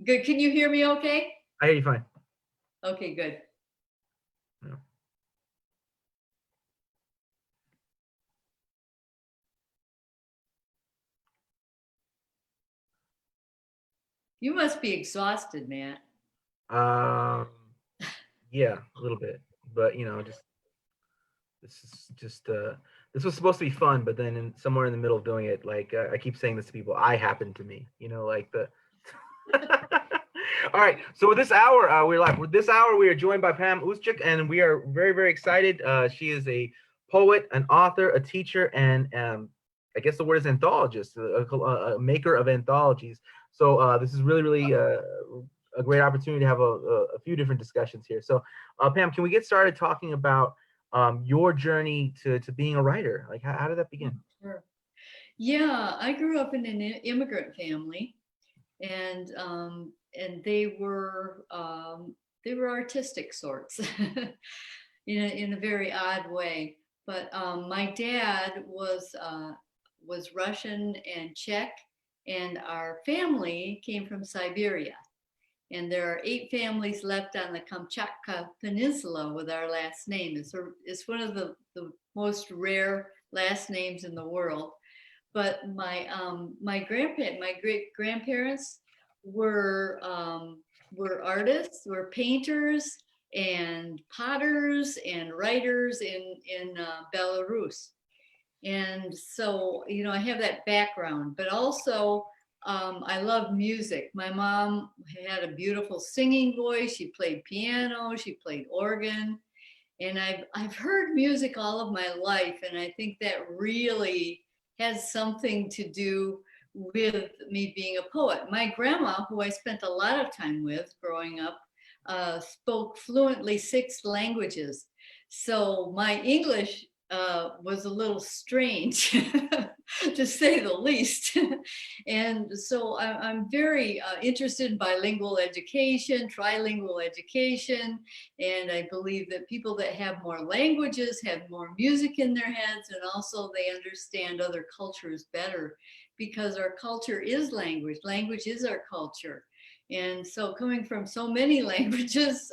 Good. Can you hear me okay? I hear you fine. Okay, good. Yeah. You must be exhausted, Matt. Um, yeah, a little bit, but just this is just this was supposed to be fun, but then somewhere in the middle of doing it, like I keep saying this to people, I happened to me, like the. All right, so with this hour, we're live. With this hour, we are joined by Pam Uschuk, and we are very, very excited. She is a poet, an author, a teacher, and I guess the word is anthologist, a maker of anthologies. So this is really, really a great opportunity to have a few different discussions here. So, Pam, can we get started talking about your journey to being a writer? Like, how did that begin? Sure. Yeah, I grew up in an immigrant family, and they were artistic sorts, in a very odd way. But my dad was Russian and Czech, and our family came from Siberia. And there are 8 families left on the Kamchatka Peninsula with our last name. It's one of the most rare last names in the world. But my great grandparents were were artists, were painters and potters and writers in Belarus. And so, I have that background, but also I love music. My mom had a beautiful singing voice. She played piano, she played organ, and I've heard music all of my life, and I think that really has something to do with me being a poet. My grandma, who I spent a lot of time with growing up, spoke fluently 6 languages. So my English was a little strange, to say the least. And so I'm very interested in bilingual education, trilingual education, and I believe that people that have more languages have more music in their heads, and also they understand other cultures better, because our culture is language. Language is our culture. And so coming from so many languages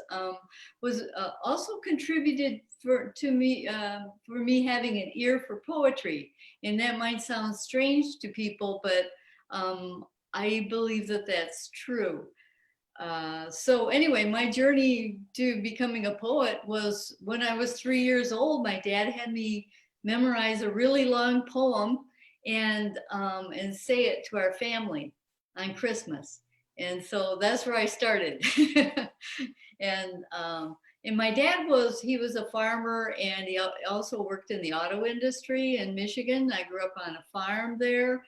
was also contributed for me having an ear for poetry. And that might sound strange to people, but I believe that that's true. So anyway, my journey to becoming a poet was when I was 3 years old. My dad had me memorize a really long poem and say it to our family on Christmas. And so that's where I started. and and my dad he was a farmer, and he also worked in the auto industry in Michigan. I grew up on a farm there,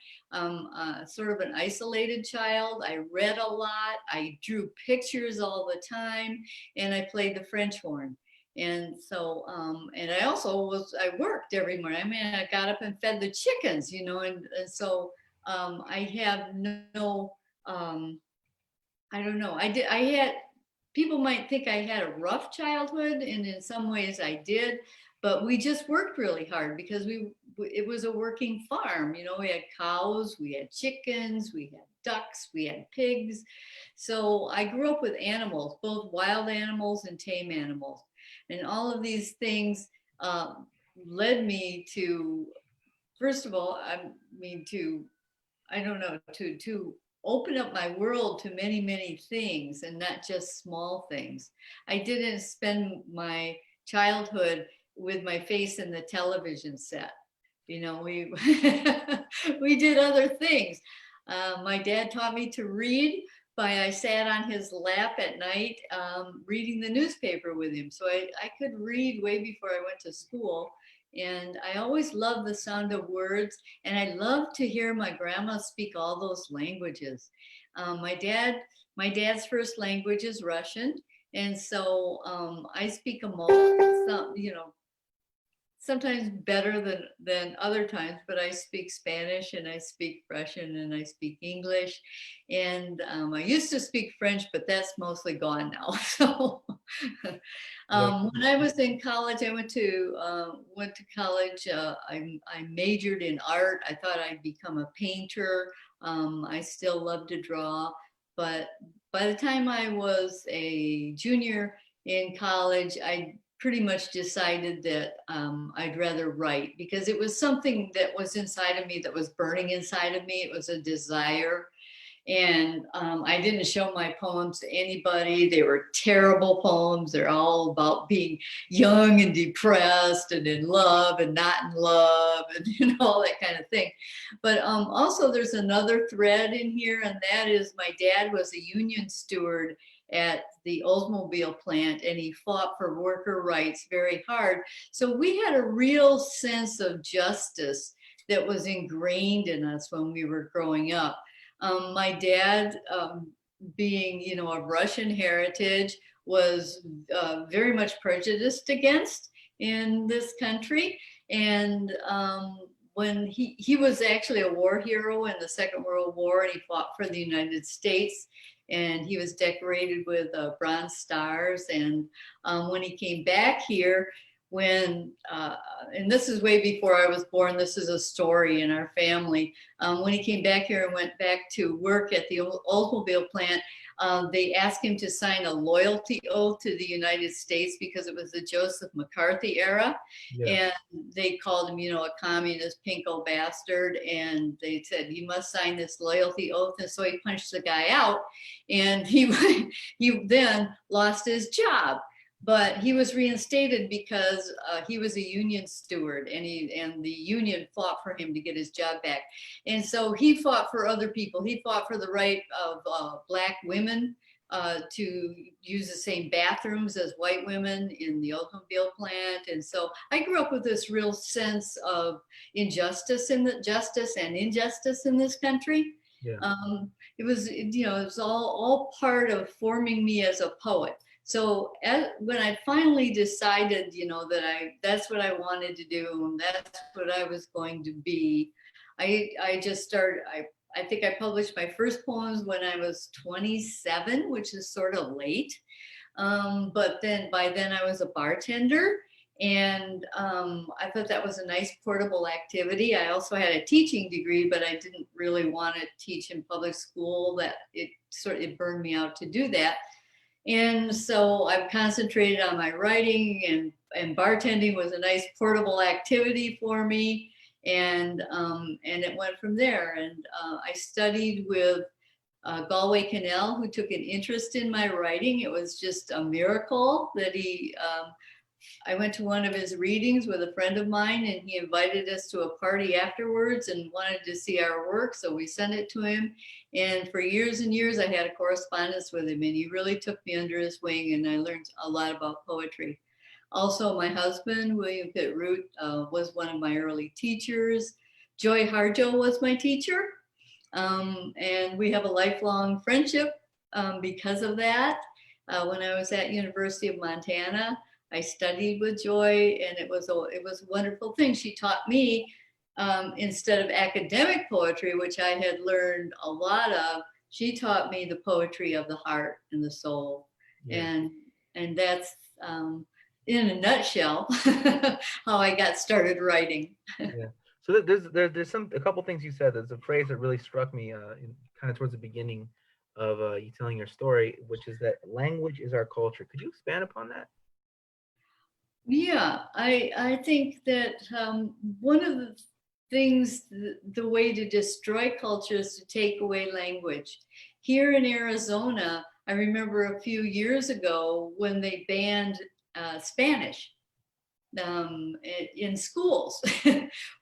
sort of an isolated child. I read a lot. I drew pictures all the time, and I played the French horn. And so, and I worked every morning. I mean, I got up and fed the chickens, and so I have no, I don't know. People might think I had a rough childhood, and in some ways I did, but we just worked really hard because it was a working farm. We had cows, we had chickens, we had ducks, we had pigs. So I grew up with animals, both wild animals and tame animals. And all of these things led me to, first of all, I don't know, to open up my world to many, many things, and not just small things. I didn't spend my childhood with my face in the television set. We we did other things. My dad taught me to read. I sat on his lap at night reading the newspaper with him. So I could read way before I went to school. And I always loved the sound of words, and I loved to hear my grandma speak all those languages. My dad's first language is Russian, and so I speak them all. Sometimes better than other times, but I speak Spanish, and I speak Russian, and I speak English, and I used to speak French, but that's mostly gone now. So when I was in college, I went to college. I majored in art. I thought I'd become a painter. I still love to draw, but by the time I was a junior in college, I pretty much decided that I'd rather write, because it was something that was inside of me, that was burning inside of me. It was a desire. And I didn't show my poems to anybody. They were terrible poems. They're all about being young and depressed and in love and not in love and all that kind of thing. But also there's another thread in here, and that is my dad was a union steward at the Oldsmobile plant, and he fought for worker rights very hard. So we had a real sense of justice that was ingrained in us when we were growing up. My dad, being, of Russian heritage, was very much prejudiced against in this country. And when he was actually a war hero in the Second World War, and he fought for the United States, and he was decorated with bronze stars. And when he came back here, and this is way before I was born, this is a story in our family. When he came back here and went back to work at the Oldsmobile plant, they asked him to sign a loyalty oath to the United States, because it was the Joseph McCarthy era. Yeah. And they called him, a communist pinko bastard. And they said, you must sign this loyalty oath. And so he punched the guy out, and he then lost his job. But he was reinstated because he was a union steward, and the union fought for him to get his job back. And so he fought for other people. He fought for the right of Black women to use the same bathrooms as white women in the Oldsmobile plant. And so I grew up with this real sense of justice and injustice in this country. Yeah. It was all part of forming me as a poet. So when I finally decided, that's what I wanted to do, and that's what I was going to be, I just started. I think I published my first poems when I was 27, which is sort of late. But then by then I was a bartender, and I thought that was a nice portable activity. I also had a teaching degree, but I didn't really want to teach in public school. That it burned me out to do that. And so I've concentrated on my writing, and bartending was a nice portable activity for me. And it went from there. And I studied with Galway Cannell, who took an interest in my writing. It was just a miracle that I went to one of his readings with a friend of mine, and he invited us to a party afterwards and wanted to see our work. So we sent it to him. And for years and years, I had a correspondence with him, and he really took me under his wing, and I learned a lot about poetry. Also, my husband, William Pitt Root, was one of my early teachers. Joy Harjo was my teacher. And we have a lifelong friendship because of that. When I was at University of Montana, I studied with Joy, and it was a wonderful thing. She taught me, instead of academic poetry, which I had learned a lot of, she taught me the poetry of the heart and the soul. Yeah. And that's in a nutshell how I got started writing. Yeah. So there's a couple things you said. There's a phrase that really struck me kind of towards the beginning of you telling your story, which is that language is our culture. Could you expand upon that? Yeah, I think that one of the things, the way to destroy culture is to take away language. Here in Arizona, I remember a few years ago when they banned Spanish in schools,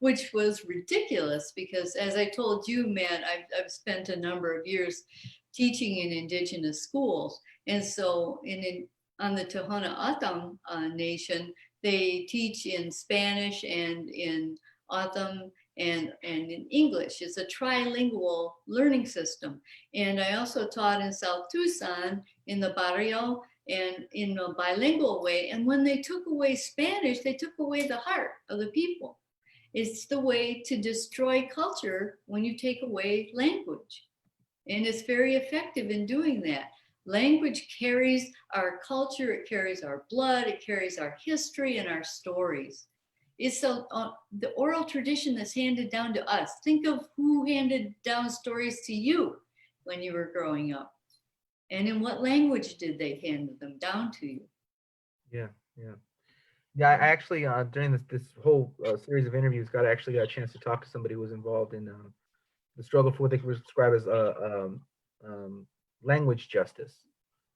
which was ridiculous, because as I told you, Matt, I've spent a number of years teaching in indigenous schools. And so on the Tohono O'odham Nation, they teach in Spanish and in O'odham and in English. It's a trilingual learning system. And I also taught in South Tucson in the barrio and in a bilingual way. And when they took away Spanish, they took away the heart of the people. It's the way to destroy culture when you take away language. And it's very effective in doing that. Language carries our culture, it carries our blood, it carries our history and our stories. It's the oral tradition that's handed down to us. Think of who handed down stories to you when you were growing up. And in what language did they hand them down to you? Yeah, yeah. Yeah, I actually during this whole series of interviews got a chance to talk to somebody who was involved in the struggle for what they could describe as um, language justice,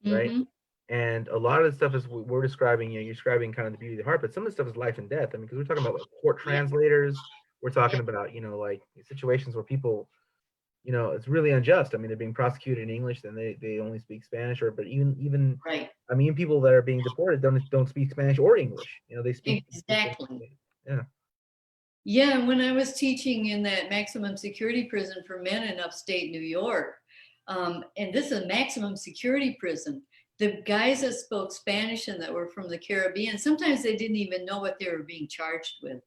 right? Mm-hmm. And a lot of the stuff is we're describing, you know, you're describing kind of the beauty of the heart, but some of the stuff is life and death. I mean, because we're talking about like court Yeah. translators, we're Yeah. talking about, you know, like situations where people, you know, it's really unjust. I mean, they're being prosecuted in English, then they only speak Spanish, or but even Right. I mean, people that are being deported don't speak Spanish or English. You know, they speak them. Exactly. Yeah. Yeah, when I was teaching in that maximum security prison for men in upstate New York, and this is a maximum security prison, the guys that spoke Spanish and that were from the Caribbean, sometimes they didn't even know what they were being charged with.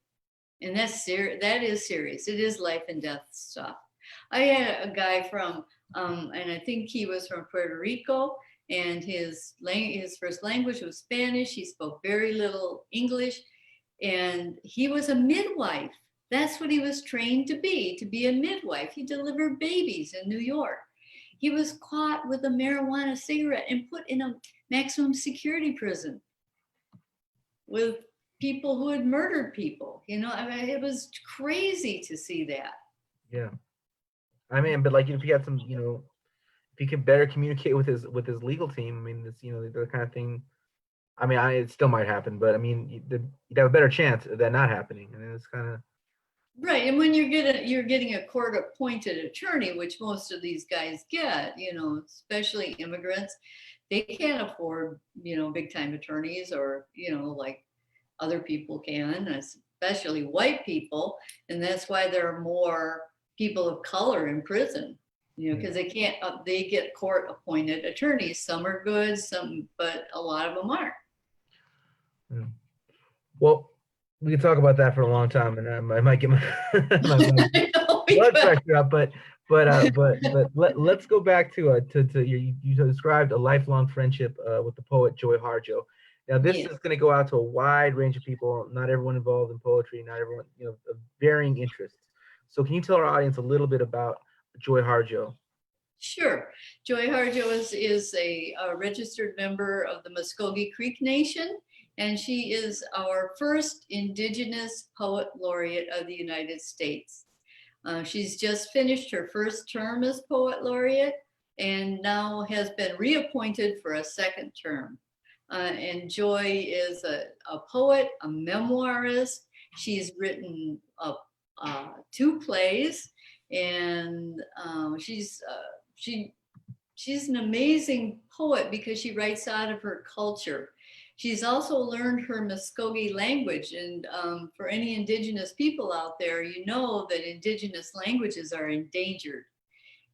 And that's serious. That is serious. It is life and death stuff. I had a guy from, and I think he was from Puerto Rico, and his first language was Spanish. He spoke very little English, and he was a midwife. That's what he was trained to be a midwife. He delivered babies in New York. He was caught with a marijuana cigarette and put in a maximum security prison with people who had murdered people. You know, I mean, it was crazy to see that. Yeah. I mean, but like if you had some, you know, if he could better communicate with his legal team, I mean, this, you know, the kind of thing. I mean, it still might happen, but I mean, you'd have a better chance of that not happening. I mean, it's kind of Right, and when you're getting a court appointed attorney, which most of these guys get, you know, especially immigrants, they can't afford, you know, big time attorneys, or, you know, like other people can, especially white people. And that's why there are more people of color in prison, you know, yeah. because they can't, they get court appointed attorneys. Some are good, some, but a lot of them aren't. Yeah. Well, we could talk about that for a long time, and I might get my I know we blood could. pressure up, but let's go back to you described a lifelong friendship with the poet Joy Harjo. Now this Yeah, is going to go out to a wide range of people, not everyone involved in poetry, not everyone, you know, of varying interests. So can you tell our audience a little bit about Joy Harjo? sure. Joy Harjo is a registered member of the Muskogee Creek Nation, and she is our first Indigenous Poet Laureate of the United States. She's just finished her first term as Poet Laureate and now has been reappointed for a second term. And Joy is a poet, a memoirist. She's written two plays, and she she's an amazing poet because she writes out of her culture. She's also learned her Muskogee language. And for any Indigenous people out there, you know that Indigenous languages are endangered,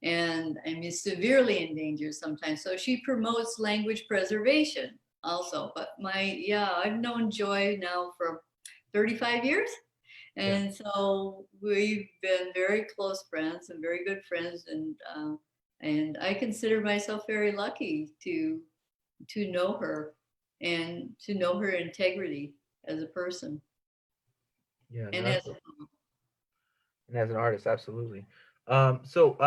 and I mean, severely endangered sometimes. So she promotes language preservation also. But yeah, I've known Joy now for 35 years. Yeah, And so we've been very close friends and very good friends, and I consider myself very lucky to know her and to know her integrity as a person yeah, and no, as and as an artist, absolutely. So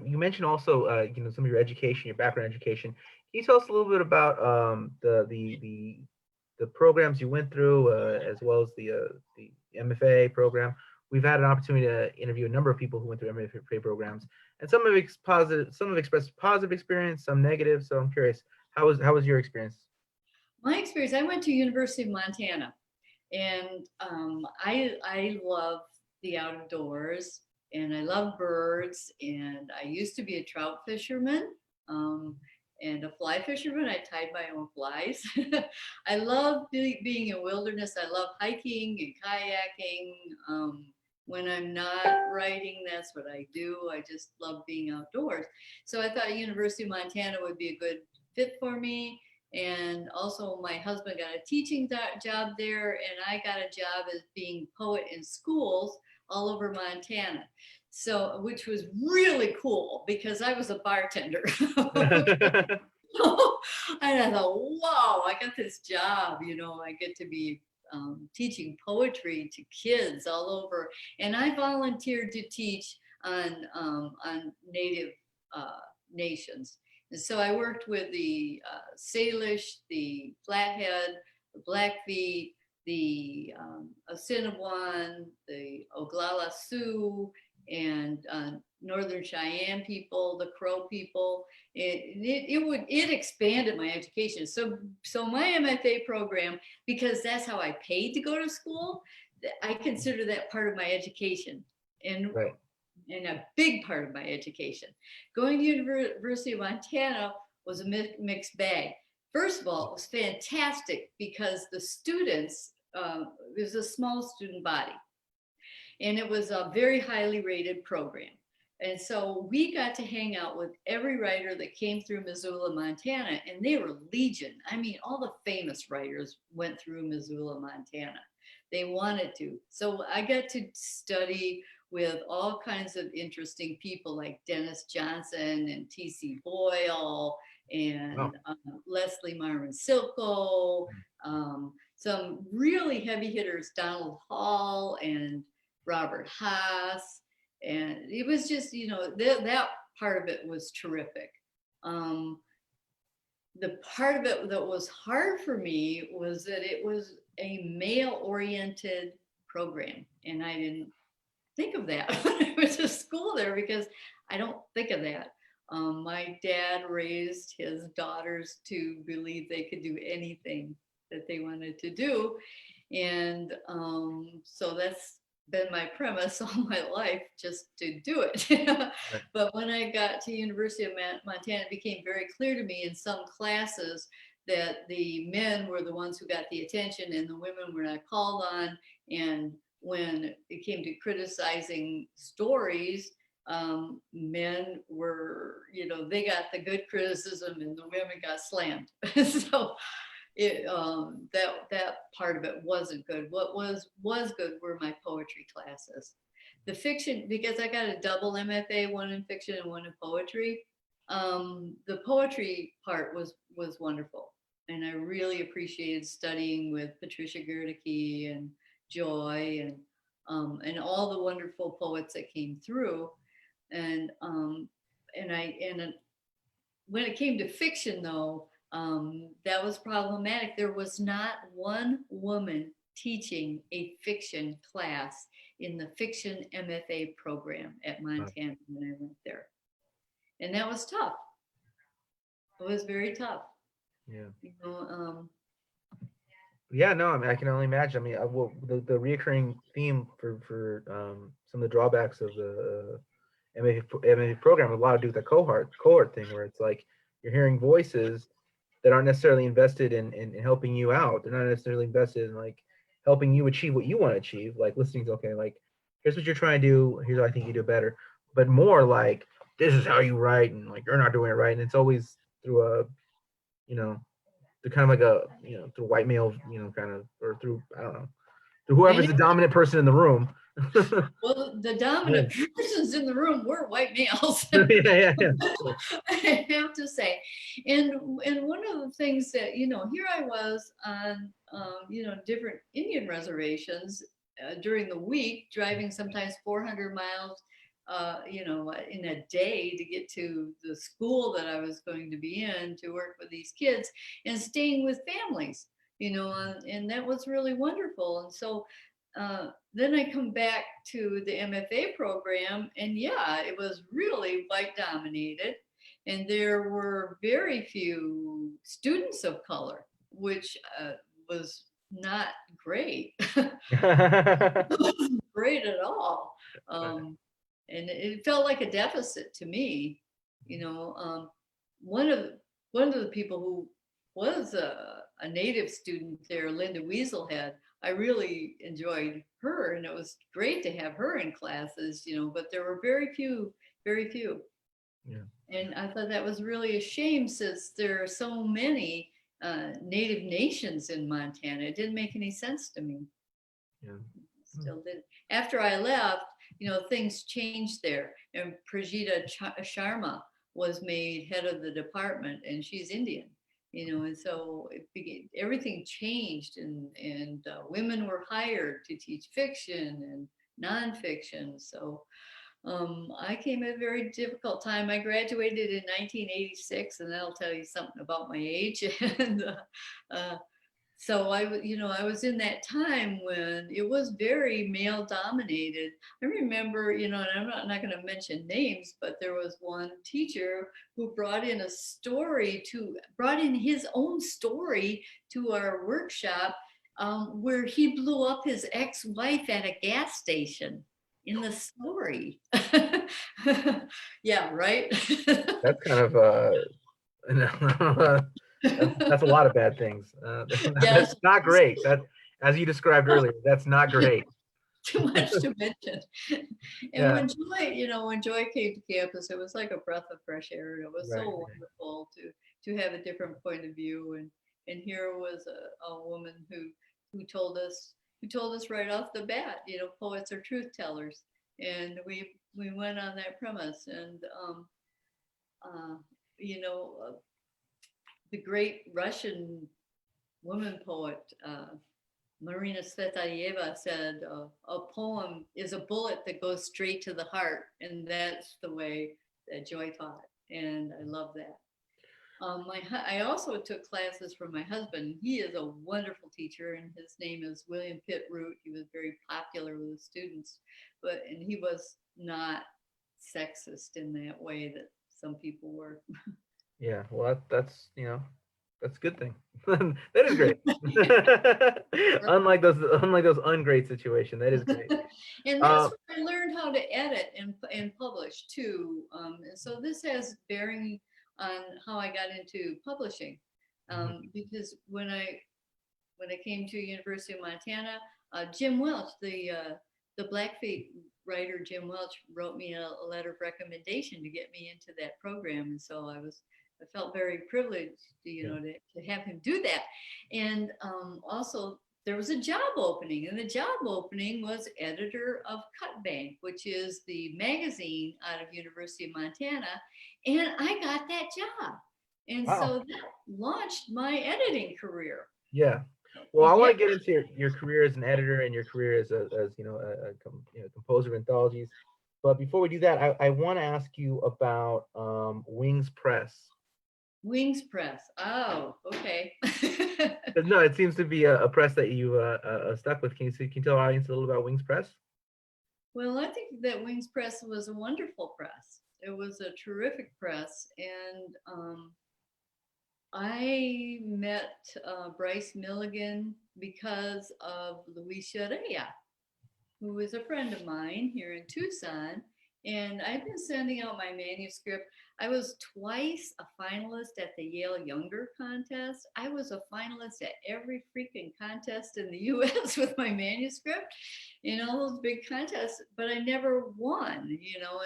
you mentioned also you know, some of your education, your background education. Can you tell us a little bit about the programs you went through, as well as the MFA program? We've had an opportunity to interview a number of people who went through MFA programs, and some have expressed positive experience, some negative. So I'm curious, how was your experience? my experience. I went to University of Montana, and I love the outdoors, and I love birds, and I used to be a trout fisherman. Um, and a fly fisherman. I tied my own flies. I love being in wilderness. I love hiking and kayaking. When I'm not writing, that's what I do. I just love being outdoors. So I thought University of Montana would be a good fit for me. And also my husband got a teaching job there, and I got a job as being poet in schools all over Montana. So, which was really cool because I was a bartender. And I thought, wow, I got this job, you know, I get to be teaching poetry to kids all over. And I volunteered to teach on Native nations. And so I worked with the Salish, the Flathead, the Blackfeet, the Assiniboine, the Oglala Sioux, and Northern Cheyenne people, the Crow people. It expanded my education. So my MFA program, because that's how I paid to go to school, I consider that part of my education. And Right. and a big part of my education. Going to University of Montana was a mixed bag. First of all, it was fantastic because the students, it was a small student body, and it was a very highly rated program. And so we got to hang out with every writer that came through Missoula, Montana, and they were legion. I mean, all the famous writers went through Missoula, Montana. They wanted to. So I got to study with all kinds of interesting people like Dennis Johnson and T.C. Boyle and Leslie Marmon Silko, some really heavy hitters, Donald Hall and Robert Haas. And it was just, that part of it was terrific. The part of it that was hard for me was that it was a male-oriented program, and I didn't think of that when I went to school there, because I don't think of that. My dad raised his daughters to believe they could do anything that they wanted to do, and so that's been my premise all my life, just to do it. Right. But when I got to University of Montana, it became very clear to me in some classes that the men were the ones who got the attention and the women were not called on. And when it came to criticizing stories, men were, they got the good criticism and the women got slammed. So that part of it wasn't good. What was good were my poetry classes. The fiction, because I got a double MFA, one in fiction and one in poetry. The poetry part was wonderful, and I really appreciated studying with Patricia Gerticke and Joy and all the wonderful poets that came through. And when it came to fiction, though, that was problematic. There was not one woman teaching a fiction class in the fiction MFA program at Montana when I went there. And that was tough. It was very tough. Yeah. Um, Yeah, no, I mean, I can only imagine. I mean, the reoccurring theme for some of the drawbacks of the MFA program, a lot to do with the cohort thing, where it's like you're hearing voices that aren't necessarily invested in helping you out. They're not necessarily invested in like helping you achieve what you want to achieve. Like listening to, okay, like here's what you're trying to do. Here's how I think you do better. But more like this is how you write, and like you're not doing it right. And it's always through a, you know, through kind of like a, through white male, kind of, or through, I don't know, through whoever's the dominant person in the room. well, the dominant persons in the room were white males. Yeah. I have to say. And one of the things that, here I was on, different Indian reservations during the week, driving sometimes 400 miles, in a day to get to the school that I was going to be in to work with these kids and staying with families, and that was really wonderful. And so then I come back to the MFA program, and yeah, it was really white dominated. And there were very few students of color, which was not great. Great at all. And it felt like a deficit to me. One of the people who was a native student there, Linda Weaselhead, I really enjoyed her, and it was great to have her in classes, but there were very few. Yeah. And I thought that was really a shame, since there are so many native nations in Montana. It didn't make any sense to me. Yeah. Still didn't. After I left, things changed there, and Prajita Sharma was made head of the department, and she's Indian. And so everything changed, and women were hired to teach fiction and nonfiction. So I came at a very difficult time. I graduated in 1986, and that'll tell you something about my age. And so I was in that time when it was very male dominated. I remember, and I'm not going to mention names, but there was one teacher who brought in his own story to our workshop, where he blew up his ex-wife at a gas station in the story. Yeah, right. That's kind of that's a lot of bad things. That's Yes, not great. That, as you described earlier, that's not great. too much to mention. And Yeah, when Joy came to campus, it was like a breath of fresh air. It was so right. wonderful to have a different point of view. And here was a woman who told us right off the bat, poets are truth tellers. And we went on that premise. And uh, you know, uh, the great Russian woman poet, Marina Tsvetaeva, said, a poem is a bullet that goes straight to the heart. And that's the way that Joy taught it. And I love that. I also took classes from my husband. He is a wonderful teacher, and his name is William Pitt Root. He was very popular with the students, and he was not sexist in that way that some people were. Yeah, well, that's a good thing. That is great. Unlike those ungreat situations, that is great. And that's Uh, where I learned how to edit and publish too. And so this has bearing on how I got into publishing. Because when I came to University of Montana, Jim Welch, the Blackfeet writer Jim Welch, wrote me a letter of recommendation to get me into that program, and so I felt very privileged, yeah. to have him do that. And also, there was a job opening, and the job opening was editor of Cut Bank, which is the magazine out of University of Montana, and I got that job, and Wow. so that launched my editing career. Yeah. Well, I Yeah. want to get into your career as an editor and your career as composer of anthologies. But before we do that, I want to ask you about Wings Press. Wings press. Oh, okay. No, it seems to be a press that you stuck with. Can you tell our audience a little about Wings Press? Well, I think that Wings Press was a wonderful press. It was a terrific press. And I met Bryce Milligan because of Luis Rea, who is a friend of mine here in Tucson. And I've been sending out my manuscript. I was twice a finalist at the Yale Younger contest. I was a finalist at every freaking contest in the US with my manuscript, in all those big contests, but I never won,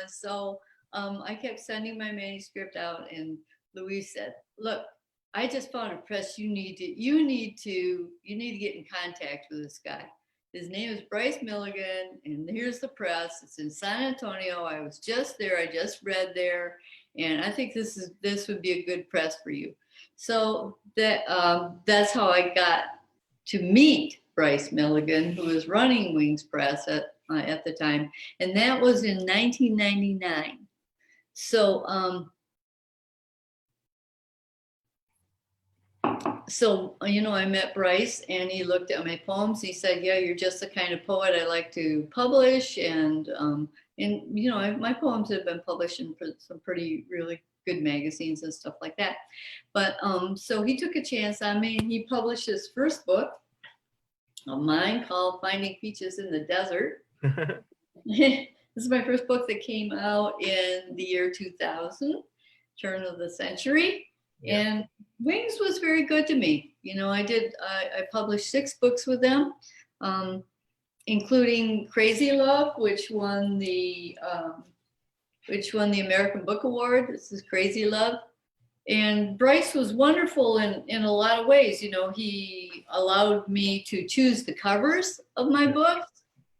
And so I kept sending my manuscript out, and Louise said, "Look, I just found a press. You need to get in contact with this guy. His name is Bryce Milligan, and here's the press. It's in San Antonio. I was just there. I just read there, and I think this would be a good press for you." So that's how I got to meet Bryce Milligan, who was running Wings Press at the time, and that was in 1999. So I met Bryce, and he looked at my poems. He said, "Yeah, you're just the kind of poet I like to publish." And my poems have been published in some pretty really good magazines and stuff like that. But so he took a chance on me, and he published his first book of mine called Finding Peaches in the Desert. This is my first book that came out in the year 2000, turn of the century. Yeah. And Wings was very good to me. I published 6 books with them, including Crazy Love, which won the American Book Award. This is Crazy Love. And Bryce was wonderful in a lot of ways. He allowed me to choose the covers of my books.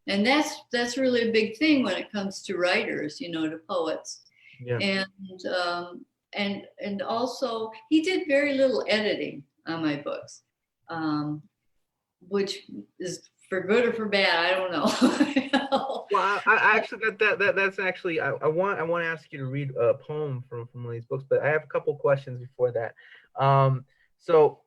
And that's really a big thing when it comes to writers, to poets. Yeah. And also he did very little editing on my books, which is for good or for bad, I don't know. Well, I actually that's actually I want to ask you to read a poem from one of these books, but I have a couple questions before that. So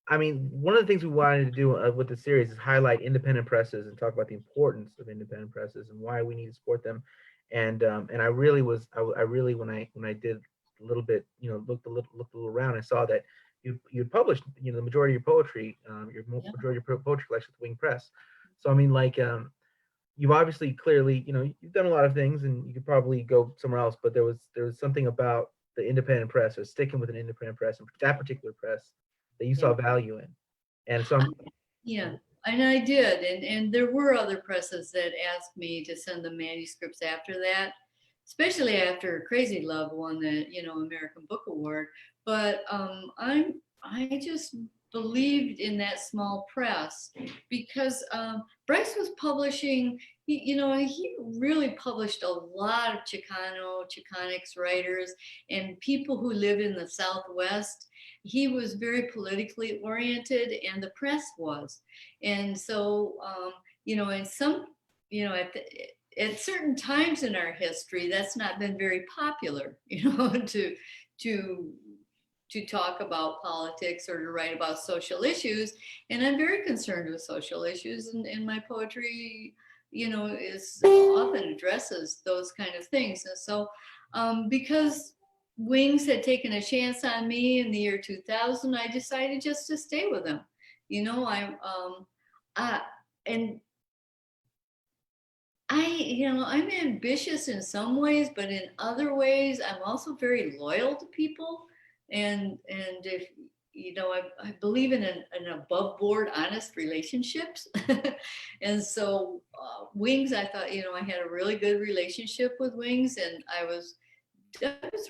I mean, one of the things we wanted to do with the series is highlight independent presses and talk about the importance of independent presses and why we need to support them. And I really I really when I did a little bit, looked a little around, I saw that you published, the majority of your poetry, Yeah. majority of your poetry collection with Wing Press. So I mean, like, you've obviously clearly, you've done a lot of things, and you could probably go somewhere else, but there was something about the independent press, or sticking with an independent press, and that particular press, that you saw Yeah. value in. And so I'm, Yeah, and I did, and there were other presses that asked me to send them manuscripts after that, especially after Crazy Love won the American Book Award. But I just believed in that small press because Bryce was publishing. He really published a lot of Chicanics writers and people who live in the Southwest. He was very politically oriented, and the press was. And so, in some, at certain times in our history, that's not been very popular, to to talk about politics or to write about social issues. And I'm very concerned with social issues, and my poetry, is often addresses those kind of things. And so, because Wings had taken a chance on me in the year 2000, I decided just to stay with them. I and I'm ambitious in some ways, but in other ways, I'm also very loyal to people. And if I believe in an above board, honest relationships. And so, Wings, I thought, I had a really good relationship with Wings, and I was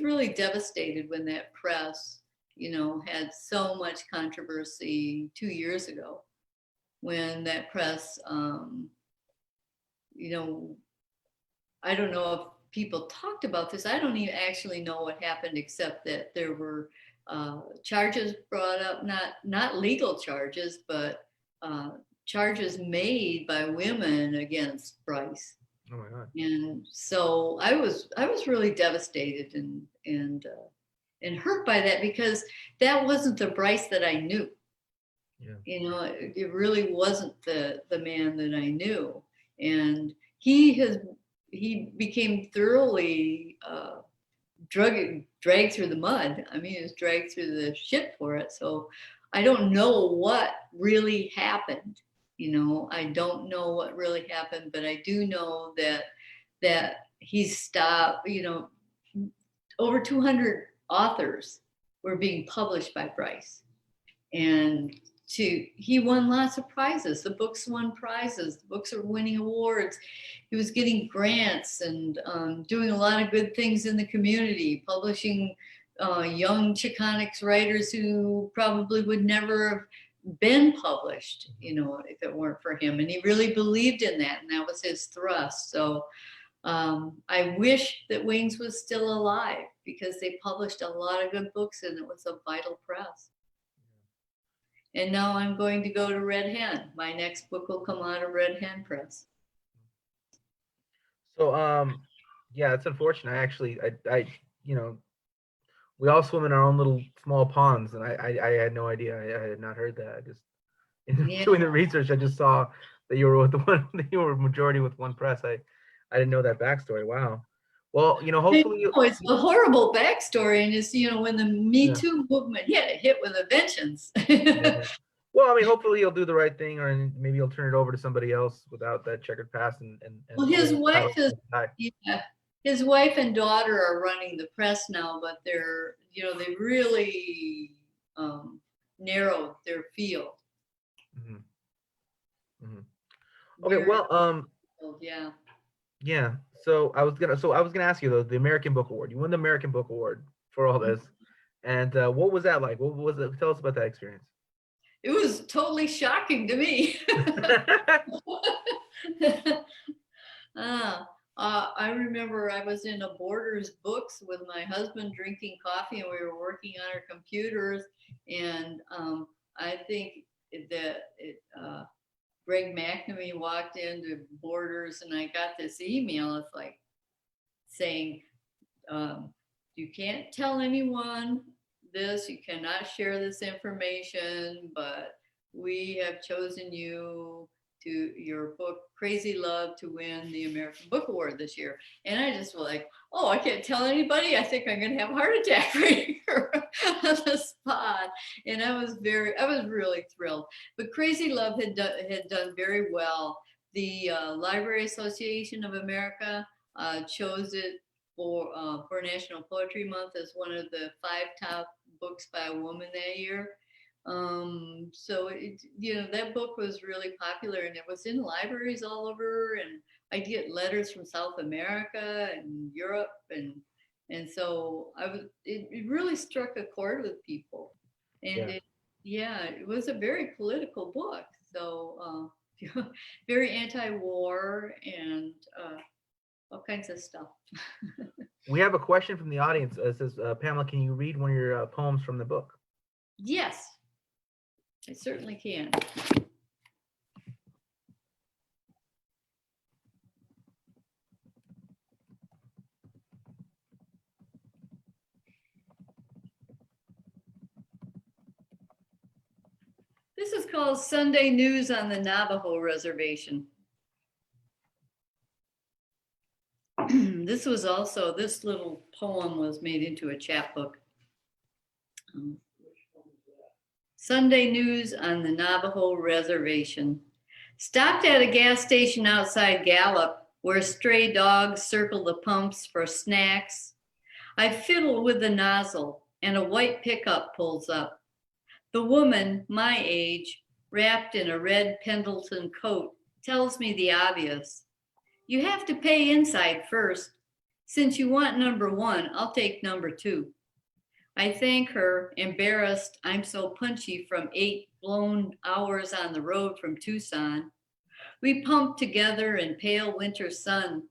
really devastated when that press, had so much controversy 2 years ago, when that press, you know, I don't know if people talked about this. I don't even actually know what happened, except that there were charges brought up, not legal charges, but charges made by women against Bryce. oh my God. And so I was really devastated and hurt by that, because that wasn't the Bryce that I knew. Yeah. It really wasn't the man that I knew. And he became thoroughly dragged through the mud. I mean, he was dragged through the shit for it. So I don't know what really happened. I don't know what really happened, but I do know that he stopped. Over 200 authors were being published by Bryce, and he won lots of prizes. The books won prizes. The books are winning awards. He was getting grants and doing a lot of good things in the community, publishing young Chicanics writers who probably would never have been published, if it weren't for him. And he really believed in that, and that was his thrust. So I wish that Wings was still alive, because they published a lot of good books, and it was a vital press. And now I'm going to go to Red Hen. My next book will come out of Red Hen Press. So yeah, it's unfortunate. I actually we all swim in our own little small ponds, and I had no idea. I had not heard that. I just Yeah. doing the research, I just saw that you were with the one that you were majority with one press. I didn't know that backstory. Wow. Well, hopefully It's a horrible backstory, and it's when the Me yeah. Too movement hit with a vengeance. Yeah. Well, I mean, hopefully you'll do the right thing, or maybe you'll turn it over to somebody else without that checkered past, and Well, his wife and daughter are running the press now, but they really narrowed their field. Mm-hmm. Mm-hmm. Okay, well, Yeah. yeah. So I was gonna ask you though, the American Book Award. You won the American Book Award for all this, and what was that like? What was it? Tell us about that experience. It was totally shocking to me. I remember I was in a Borders Books with my husband drinking coffee, and we were working on our computers. And I think that Greg McNamee walked into Borders and I got this email. It's like saying, you can't tell anyone this, you cannot share this information, but we have chosen you to your book Crazy Love to win the American Book Award this year. And I just was like, oh, I can't tell anybody. I think I'm gonna have a heart attack right here on the spot. And I was really thrilled. But Crazy Love had done very well. The Library Association of America chose it for National Poetry Month as one of the 5 top books by a woman that year. So that book was really popular, and it was in libraries all over, and I'd get letters from South America and Europe, and so it really struck a chord with people, and it was a very political book, so very anti-war and all kinds of stuff. We have a question from the audience. It says, Pamela, can you read one of your poems from the book? Yes, I certainly can. This is called Sunday News on the Navajo Reservation. This little poem was made into a chapbook. Sunday News on the Navajo Reservation. Stopped at a gas station outside Gallup, where stray dogs circle the pumps for snacks. I fiddle with the nozzle, and a white pickup pulls up. The woman, my age, wrapped in a red Pendleton coat, tells me the obvious. You have to pay inside first. Since you want number 1, I'll take number 2. I thank her, embarrassed I'm so punchy from 8 blown hours on the road from Tucson. We pump together in pale winter sun.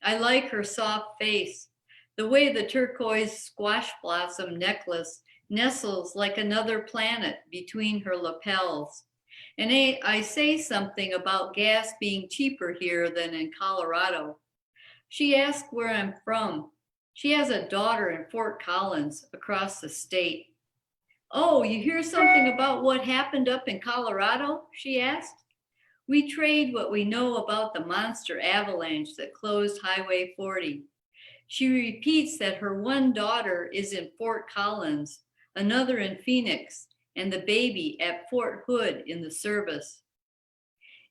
I like her soft face, the way the turquoise squash blossom necklace nestles like another planet between her lapels. And I say something about gas being cheaper here than in Colorado. She asks where I'm from. She has a daughter in Fort Collins across the state. Oh, you hear something about what happened up in Colorado? She asked. We trade what we know about the monster avalanche that closed Highway 40. She repeats that her one daughter is in Fort Collins, another in Phoenix, and the baby at Fort Hood in the service.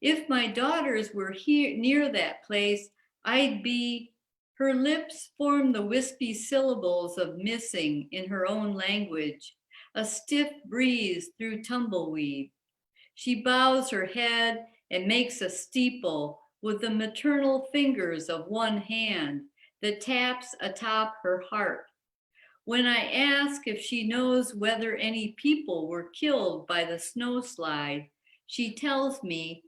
If my daughters were here near that place, I'd be. Her lips form the wispy syllables of missing in her own language, a stiff breeze through tumbleweed. She bows her head and makes a steeple with the maternal fingers of one hand that taps atop her heart. When I ask if she knows whether any people were killed by the snowslide, she tells me,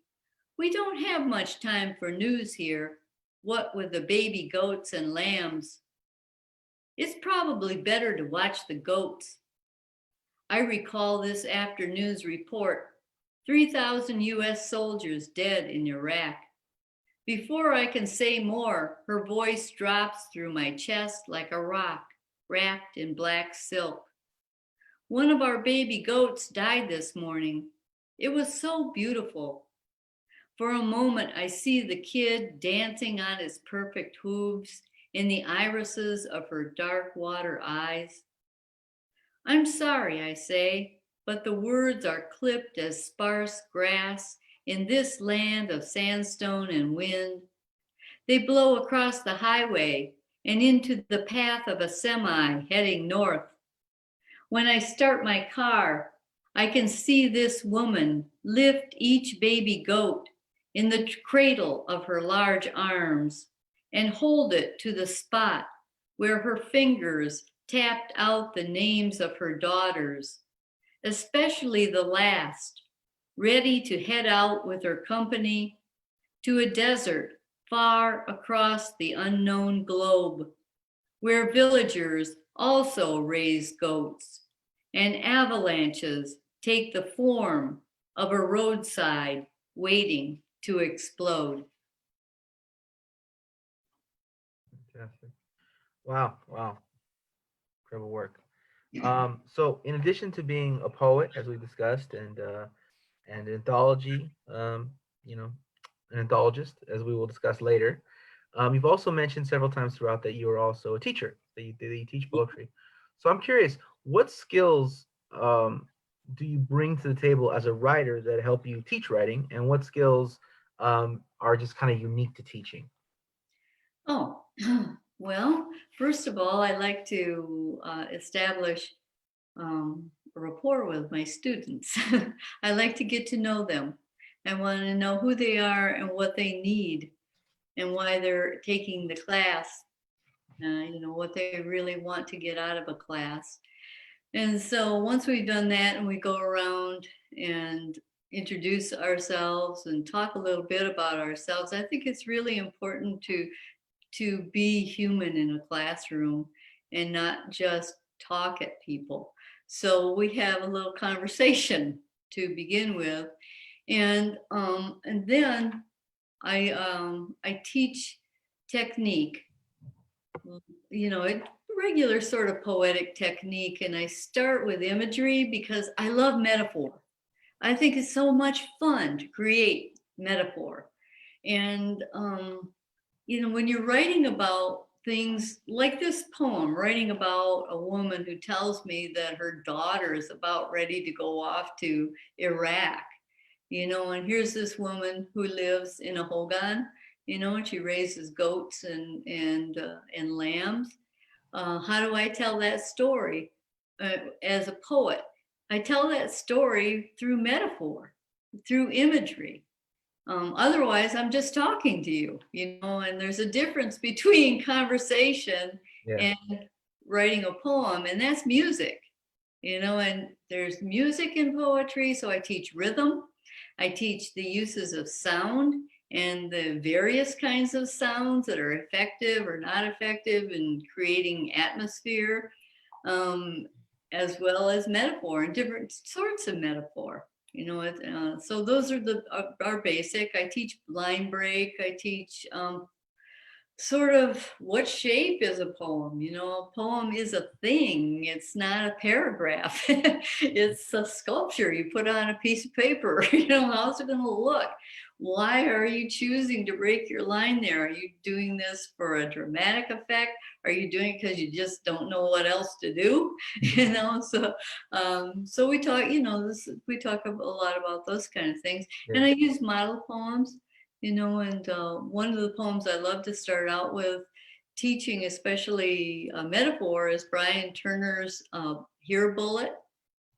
we don't have much time for news here, what with the baby goats and lambs. It's probably better to watch the goats. I recall this afternoon's report, 3,000 US soldiers dead in Iraq. Before I can say more, her voice drops through my chest like a rock wrapped in black silk. One of our baby goats died this morning. It was so beautiful. For a moment, I see the kid dancing on his perfect hooves in the irises of her dark water eyes. I'm sorry, I say, but the words are clipped as sparse grass in this land of sandstone and wind. They blow across the highway and into the path of a semi heading north. When I start my car, I can see this woman lift each baby goat in the cradle of her large arms and hold it to the spot where her fingers tapped out the names of her daughters, especially the last, ready to head out with her company to a desert far across the unknown globe, where villagers also raise goats and avalanches take the form of a roadside waiting to explode. Fantastic. Wow, wow, incredible work. So in addition to being a poet, as we discussed, and anthology, you know, an anthologist, as we will discuss later, you've also mentioned several times throughout that you are also a teacher, that you teach poetry. So I'm curious, what skills do you bring to the table as a writer that help you teach writing, and what skills are just kind of unique to teaching? Oh, well, first of all, I like to establish a rapport with my students. I like to get to know them. I want to know who they are and what they need and why they're taking the class, what they really want to get out of a class. And so once we've done that and we go around and introduce ourselves and talk a little bit about ourselves, I think it's really important to be human in a classroom and not just talk at people. So we have a little conversation to begin with, and then I teach technique, regular sort of poetic technique, and I start with imagery because I love metaphor. I think it's so much fun to create metaphor, and when you're writing about things like this poem, writing about a woman who tells me that her daughter is about ready to go off to Iraq, and here's this woman who lives in a hogan, and she raises goats and lambs. How do I tell that story as a poet? I tell that story through metaphor, through imagery. Otherwise, I'm just talking to you, and there's a difference between conversation Yeah, and writing a poem, and that's music, and there's music in poetry. So I teach rhythm, I teach the uses of sound and the various kinds of sounds that are effective or not effective in creating atmosphere, um, as well as metaphor and different sorts of metaphor. So those are our basic. I teach line break. I teach sort of what shape is a poem. A poem is a thing. It's not a paragraph. It's a sculpture you put on a piece of paper. How's it going to look? Why are you choosing to break your line there? Are you doing this for a dramatic effect? Are you doing it because you just don't know what else to do? So we talk, we talk a lot about those kind of things. yeah. And I use model poems, and one of the poems I love to start out with teaching, especially metaphor, is Brian Turner's Here Bullet,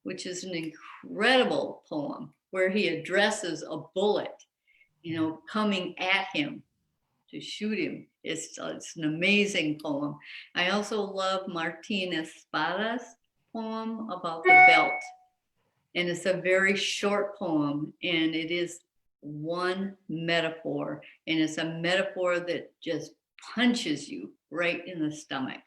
which is an incredible poem where he addresses a bullet, coming at him to shoot him. It's an amazing poem. I also love Martin Espada's poem about the belt. And it's a very short poem, and it is one metaphor, and it's a metaphor that just punches you right in the stomach.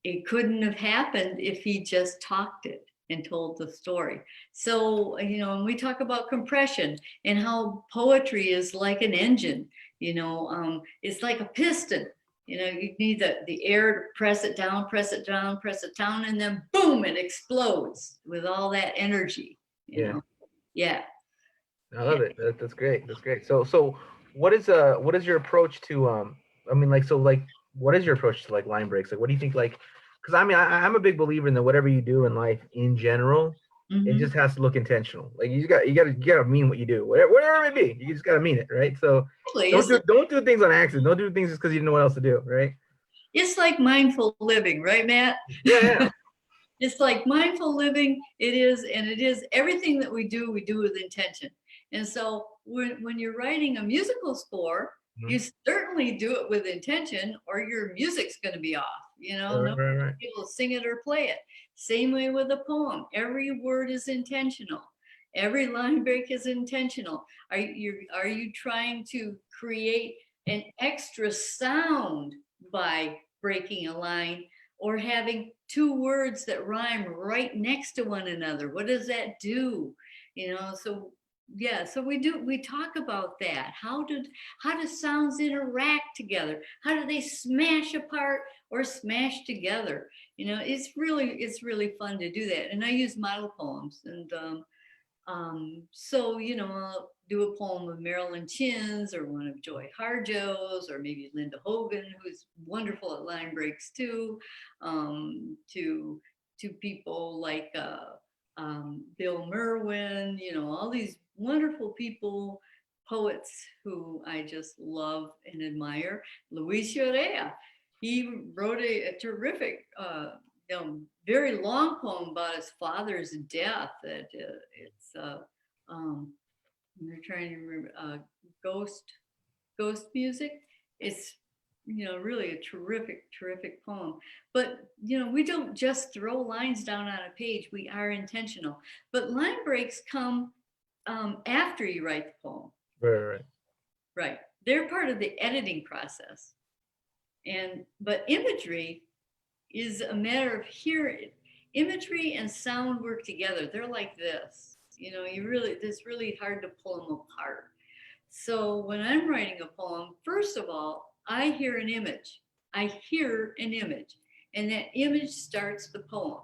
It couldn't have happened if he just talked it and told the story. So, and we talk about compression and how poetry is like an engine, it's like a piston. You need the air to press it down, press it down, press it down, and then boom, it explodes with all that energy, Yeah. Yeah. I love it. That's great. That's great. So what is your approach to I mean like what is your approach to like line breaks? Like what do you think like because I mean I'm a big believer in that whatever you do in life in general, it Mhm. just has to look intentional. Like you gotta mean what you do. Whatever it may be. You just gotta mean it, right? So Exactly. don't do things on accident. Don't do things just because you didn't know what else to do, right? It's like mindful living, right, Matt? Yeah, yeah. It's like mindful living. It is everything that we do with intention. And so when you're writing a musical score, Mhm. you certainly do it with intention, or your music's going to be off. Right, No right, right. people sing it or play it. Same way with a poem. Every word is intentional. Every line break is intentional. Are you trying to create an extra sound by breaking a line, or having two words that rhyme right next to one another? What does that do? So yeah, so we talk about that. How do sounds interact together? How do they smash apart or smash together? It's really fun to do that. And I use model poems. And so, I'll do a poem of Marilyn Chin's or one of Joy Harjo's or maybe Linda Hogan, who's wonderful at line breaks too, to people like Bill Merwin, all these wonderful people, poets who I just love and admire. Luis Llorea, he wrote a terrific very long poem about his father's death. That it's I'm trying to remember ghost music. It's really a terrific poem. But we don't just throw lines down on a page. We are intentional. But line breaks come after you write the poem. Right. Right. They're part of the editing process. But imagery is a matter of hearing. Imagery and sound work together. They're like this. It's really hard to pull them apart. So when I'm writing a poem, first of all, I hear an image. I hear an image, and that image starts the poem.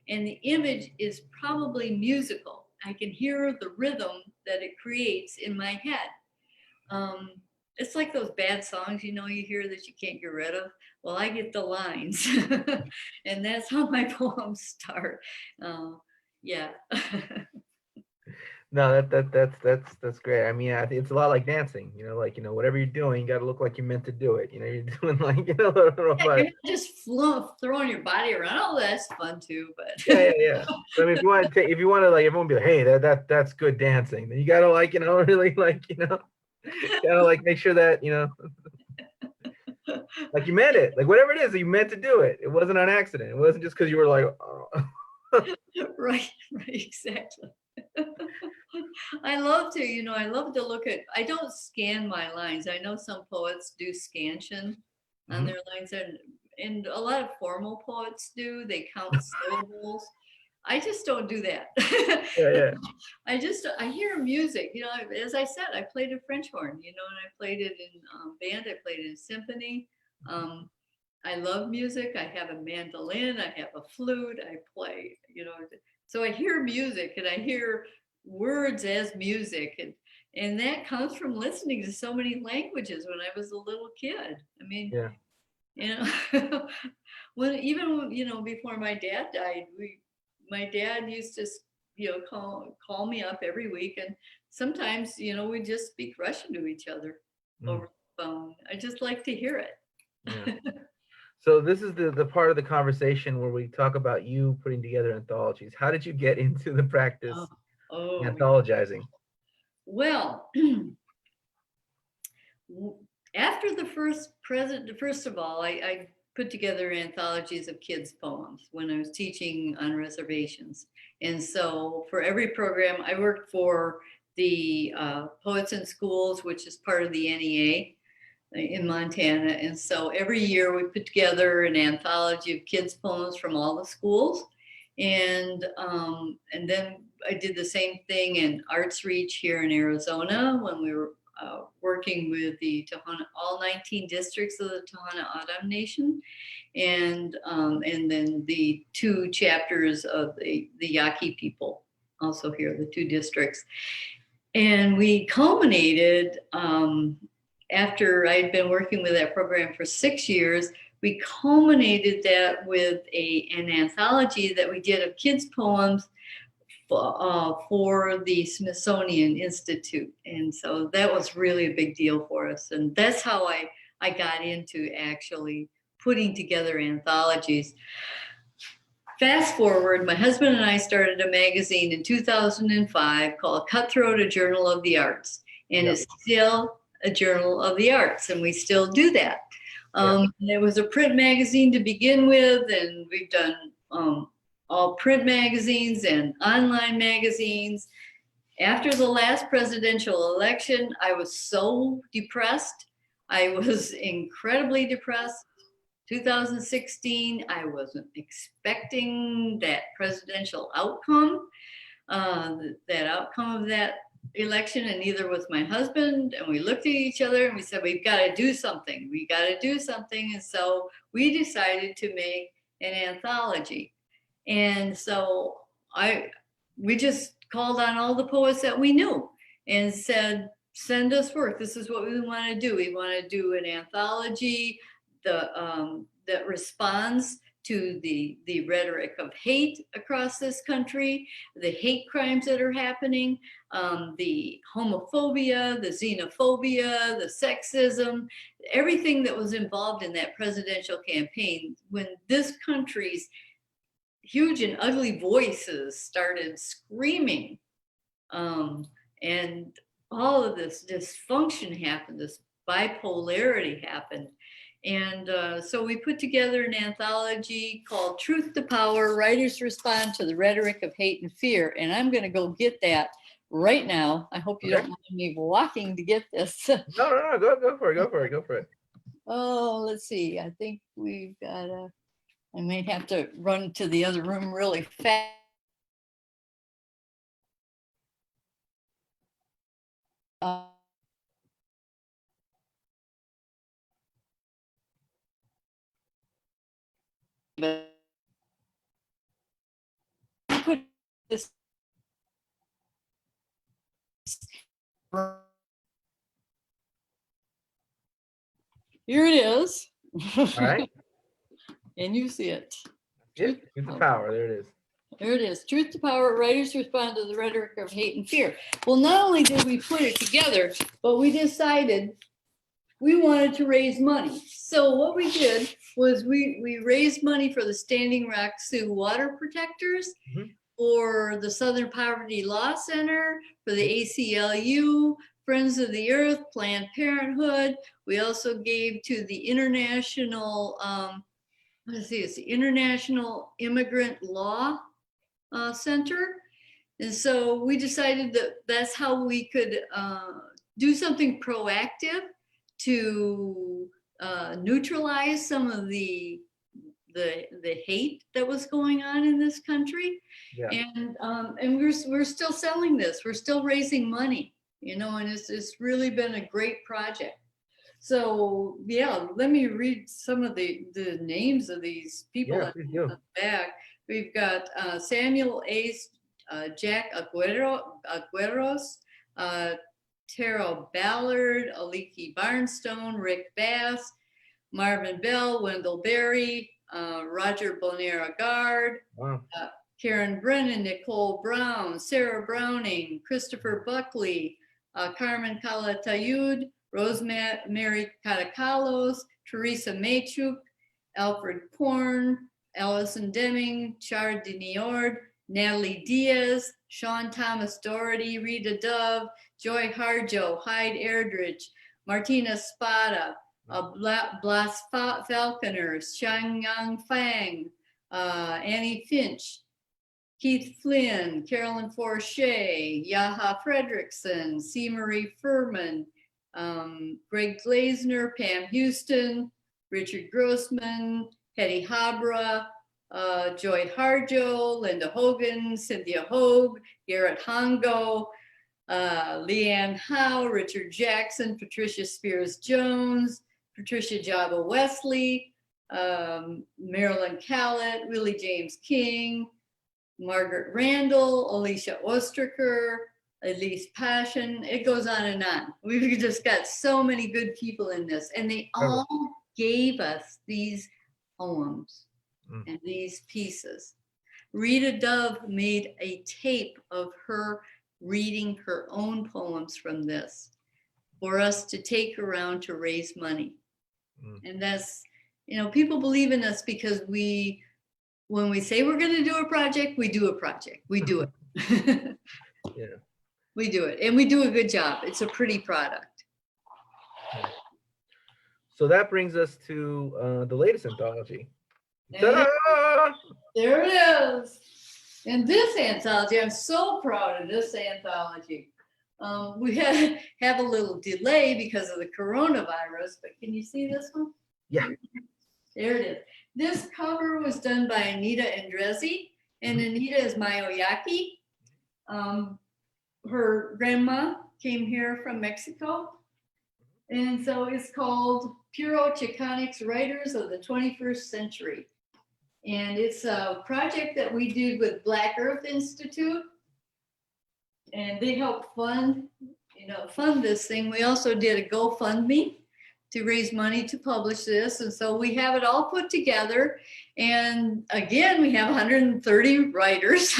And the image is probably musical. I can hear the rhythm that it creates in my head. It's like those bad songs, you hear that you can't get rid of. Well, I get the lines, and that's how my poems start. Yeah. No, that's great. I mean, I think it's a lot like dancing. Whatever you're doing, you got to look like you meant to do it. You're doing like Yeah, but you're not just throwing your body around. Oh, that's fun too, but yeah. So, I mean, if you want to like everyone be like, hey, that's good dancing, then you gotta really gotta like make sure that like you meant it, like whatever it is, you meant to do it. It wasn't an accident. It wasn't just because you were like, oh. right, exactly. I love to look at, I don't scan my lines. I know some poets do scansion on their lines, and a lot of formal poets do. They count syllables. I just don't do that. Yeah. I hear music, as I said, I played a French horn, and I played it in band, I played it in symphony. I love music. I have a mandolin, I have a flute, I play, so I hear music and I hear words as music. And that comes from listening to so many languages when I was a little kid. I mean, Yeah. before my dad died, my dad used to, call me up every week, and sometimes, we just speak Russian to each other over the phone. I just like to hear it. Yeah. So this is the part of the conversation where we talk about you putting together anthologies. How did you get into the practice Oh, anthologizing? well, after first of all, I put together anthologies of kids' poems when I was teaching on reservations. And so for every program, I worked for the Poets in Schools, which is part of the NEA in Montana. And so every year we put together an anthology of kids' poems from all the schools. And then I did the same thing in Arts Reach here in Arizona when we were working with the Tohono, all 19 districts of the Tohono O'odham Nation, and then the 2 chapters of the Yaqui people, also here, the 2 districts. And we culminated, after I'd been working with that program for 6 years, we culminated that with an anthology that we did of kids' poems for the Smithsonian Institute. And so that was really a big deal for us. And that's how I got into actually putting together anthologies. Fast forward, my husband and I started a magazine in 2005 called Cutthroat, a Journal of the Arts. And it's still a journal of the arts, and we still do that. It was a print magazine to begin with, and we've done all print magazines and online magazines. After the last presidential election, I was so depressed. I was incredibly depressed. 2016, I wasn't expecting that presidential outcome, that outcome of that election, and neither was my husband. And we looked at each other and we said, we've got to do something. We got to do something. And so we decided to make an anthology. And so we just called on all the poets that we knew and said, send us work. This is what we want to do. We want to do an anthology that responds to the rhetoric of hate across this country, the hate crimes that are happening, the homophobia, the xenophobia, the sexism, everything that was involved in that presidential campaign when this country's huge and ugly voices started screaming, and all of this dysfunction happened, this bipolarity happened. And so we put together an anthology called Truth to Power, Writers Respond to the Rhetoric of Hate and Fear. And I'm going to go get that right now. I hope you don't mind me walking to get this. No, go for it. Oh, let's see. I think we've got I may have to run to the other room really fast. But I put this here it is. All right. And you see it. Truth to Power. There it is. There it is. Truth to Power, Writers Respond to the Rhetoric of Hate and Fear. Well, not only did we put it together, but we decided we wanted to raise money. So what we did was we raised money for the Standing Rock Sioux Water Protectors, for the Southern Poverty Law Center, for the ACLU, Friends of the Earth, Planned Parenthood. We also gave to the International, it's the International Immigrant Law Center. And so we decided that that's how we could do something proactive to neutralize some of the hate that was going on in this country. Yeah. And we're still selling this. We're still raising money, and it's really been a great project. So yeah, let me read some of the names of these people that are on the back. We've got Samuel Ace, Jack Agueros, Terrell Ballard, Aliki Barnstone, Rick Bass, Marvin Bell, Wendell Berry, Roger Bonera-Gard, Karen Brennan, Nicole Brown, Sarah Browning, Christopher Buckley, Carmen Calatayud, Rosemary Catakalos, Teresa Machuk, Alfred Korn, Allison Deming, Char Diniord, Natalie Diaz, Sean Thomas Doherty, Rita Dove, Joy Harjo, Hyde Airdridge, Martina Spada, Blas Falconer, Xiangyang Fang, Annie Finch, Keith Flynn, Carolyn Forche, Yaha Fredrickson, C. Marie Furman, Greg Glazner, Pam Houston, Richard Grossman, Hetty Habra, Joy Harjo, Linda Hogan, Cynthia Hogue, Garrett Hongo, Leanne Howe, Richard Jackson, Patricia Spears Jones, Patricia Java Wesley, Marilyn Callett, Willie James King, Margaret Randall, Alicia Ostriker, Elise Passion. It goes on and on. We've just got so many good people in this, and they all gave us these poems and these pieces. Rita Dove made a tape of her reading her own poems from this for us to take around to raise money. And that's, people believe in us because when we say we're going to do a project, we do a project. We do it. Yeah. We do it. And we do a good job. It's a pretty product. So that brings us to the latest anthology. There it is. And this anthology, I'm so proud of this anthology. We have a little delay because of the coronavirus, but can you see this one? Yeah. There it is. This cover was done by Anita Andrezzi, and Anita is my Oyaki, her grandma came here from Mexico. And so it's called Puro Chicanics Writers of the 21st Century. And it's a project that we did with Black Earth Institute. And they helped fund this thing. We also did a GoFundMe to raise money to publish this. And so we have it all put together. And again, we have 130 writers,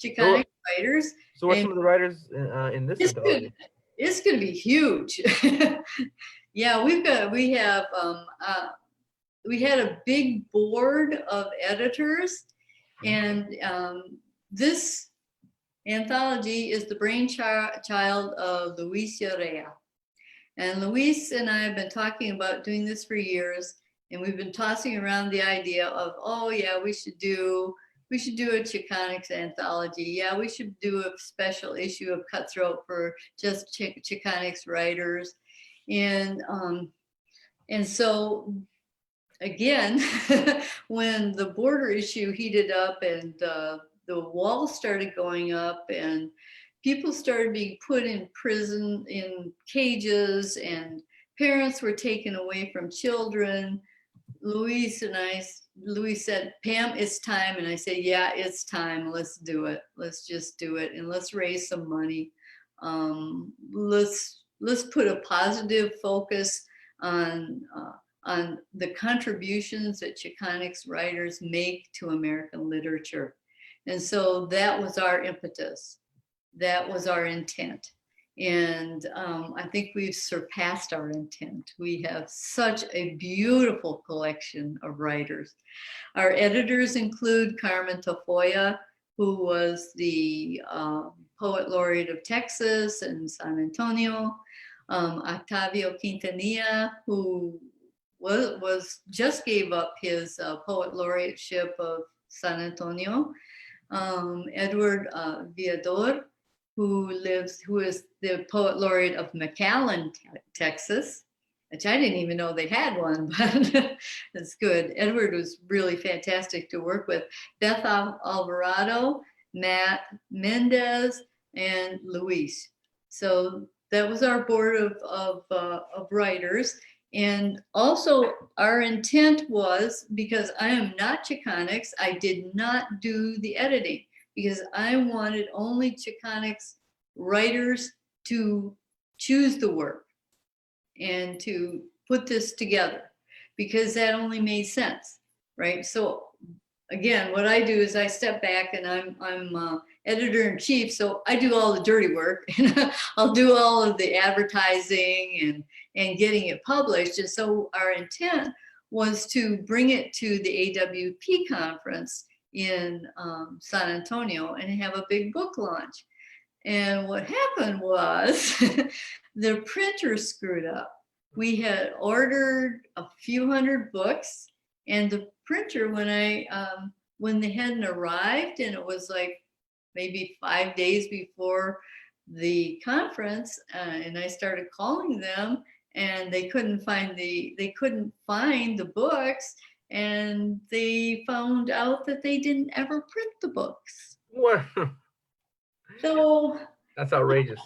Chicanic writers. So what are some of the writers in this anthology? It's going to be huge. Yeah, we had a big board of editors, and this anthology is the brainchild of Luis Urrea. And Luis and I have been talking about doing this for years, and we've been tossing around the idea of, oh yeah, we should do a Chicanics anthology. Yeah, we should do a special issue of Cutthroat for just Chicanics writers. And so again, when the border issue heated up and the walls started going up and people started being put in prison in cages and parents were taken away from children, Luis said, Pam, it's time. And I said, yeah, it's time. Let's do it. Let's just do it. And let's raise some money. Let's put a positive focus on the contributions that Chicanics writers make to American literature. And so that was our impetus. That was our intent. And I think we've surpassed our intent. We have such a beautiful collection of writers. Our editors include Carmen Tafoya, who was the Poet Laureate of Texas and San Antonio, Octavio Quintanilla, who was just gave up his Poet Laureateship of San Antonio, Edward Villador, who is the Poet Laureate of McAllen, Texas, which I didn't even know they had one, but it's good. Edward was really fantastic to work with. Beth Alvarado, Matt Mendez, and Luis. So that was our board of writers. And also our intent was, because I am not Chicanics, I did not do the editing because I wanted only Chicanics writers to choose the work and to put this together, because that only made sense, right? So again, what I do is I step back and I'm editor-in-chief, so I do all the dirty work and I'll do all of the advertising and getting it published. And so our intent was to bring it to the AWP conference in San Antonio and have a big book launch. And what happened was the printer screwed up. We had ordered a few hundred books, and the printer, when they hadn't arrived, and it was like maybe 5 days before the conference, and I started calling them, and they couldn't find the books, and they found out that they didn't ever print the books. What? So that's outrageous.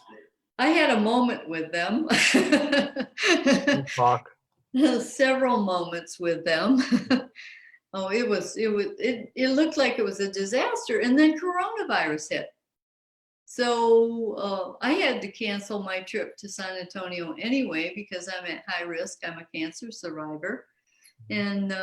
I had a moment with them. Talk. Several moments with them. Oh, it looked like it was a disaster, and then coronavirus hit. So I had to cancel my trip to San Antonio anyway because I'm at high risk. I'm a cancer survivor, and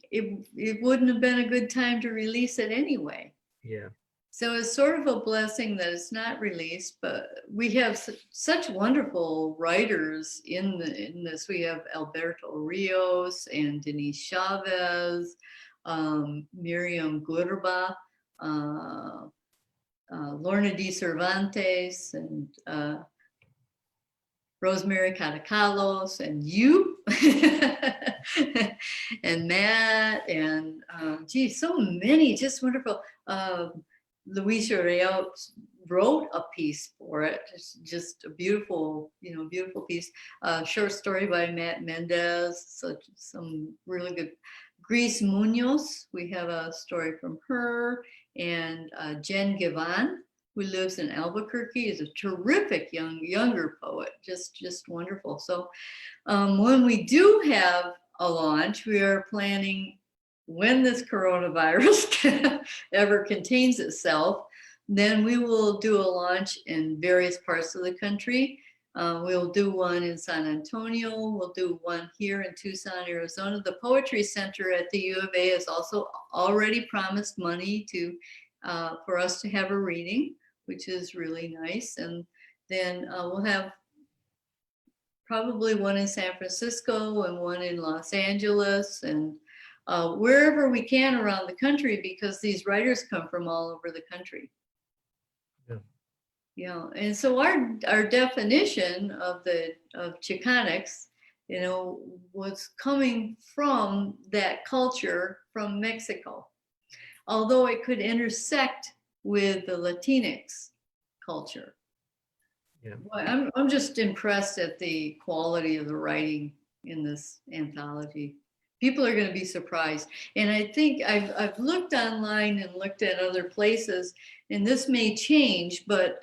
it wouldn't have been a good time to release it anyway. Yeah. So it's sort of a blessing that it's not released, but we have such wonderful writers in this. We have Alberto Rios and Denise Chavez, Miriam Gurba, Lorna D. Cervantes, and Rosemary Catacalos, and you, and Matt, and so many, just wonderful. Luis Urrea wrote a piece for it. It's just a beautiful, beautiful piece. Short story by Matt Mendez. Some really good. Gris Munoz, we have a story from her, and Jen Gavan, who lives in Albuquerque, is a terrific younger poet, just wonderful. So when we do have a launch, we are planning, when this coronavirus ever contains itself, then we will do a launch in various parts of the country. We'll do one in San Antonio. We'll do one here in Tucson, Arizona. The Poetry Center at the U of A has also already promised money to for us to have a reading, which is really nice. And then we'll have probably one in San Francisco and one in Los Angeles and wherever we can around the country, because these writers come from all over the country. Yeah. Yeah, and so our definition of Chicanx, was coming from that culture from Mexico, although it could intersect with the Latinx culture. Yeah. Well, I'm just impressed at the quality of the writing in this anthology. People are going to be surprised. And I think I've looked online and looked at other places, and this may change, but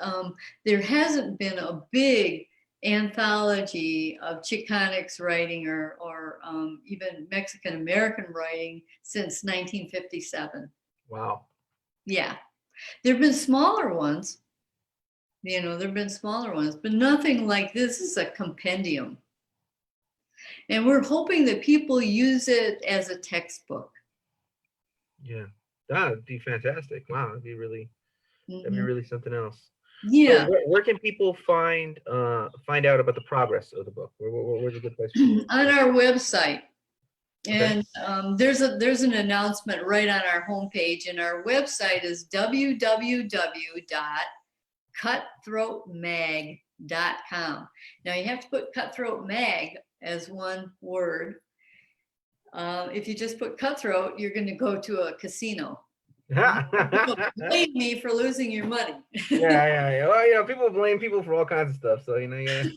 there hasn't been a big anthology of Chicanx writing or even Mexican American writing since 1957. Wow. Yeah, there have been smaller ones. There've been smaller ones, but nothing like this. Is a compendium. And we're hoping that people use it as a textbook. Yeah, that would be fantastic. Wow, that'd be really something else. Yeah. So where can people find out about the progress of the book? Where's a good place for them? On our website. Okay. And there's an announcement right on our homepage, and our website is www.cutthroatmag.com. Now you have to put Cutthroat Mag as one word. If you just put Cutthroat, you're going to go to a casino. Blame me for losing your money. Yeah. Well, people blame people for all kinds of stuff. So, you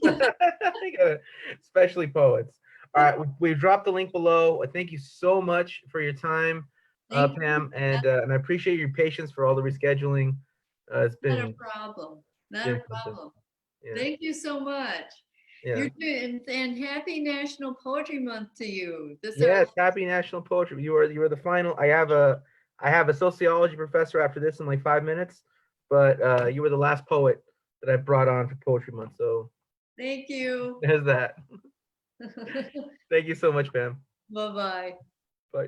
gotta, especially poets. All right, we've dropped the link below. Thank you so much for your time, Pam, and I appreciate your patience for all the rescheduling. It's Not a been problem. Not been a something. problem. Yeah. Thank you so much. Yeah. You're doing, and happy National Poetry Month to you. Yes, happy National Poetry. You are the final. I have a sociology professor after this in like 5 minutes, but you were the last poet that I brought on for Poetry Month. So thank you. there's that. Thank you so much, Pam. Bye-bye. Bye.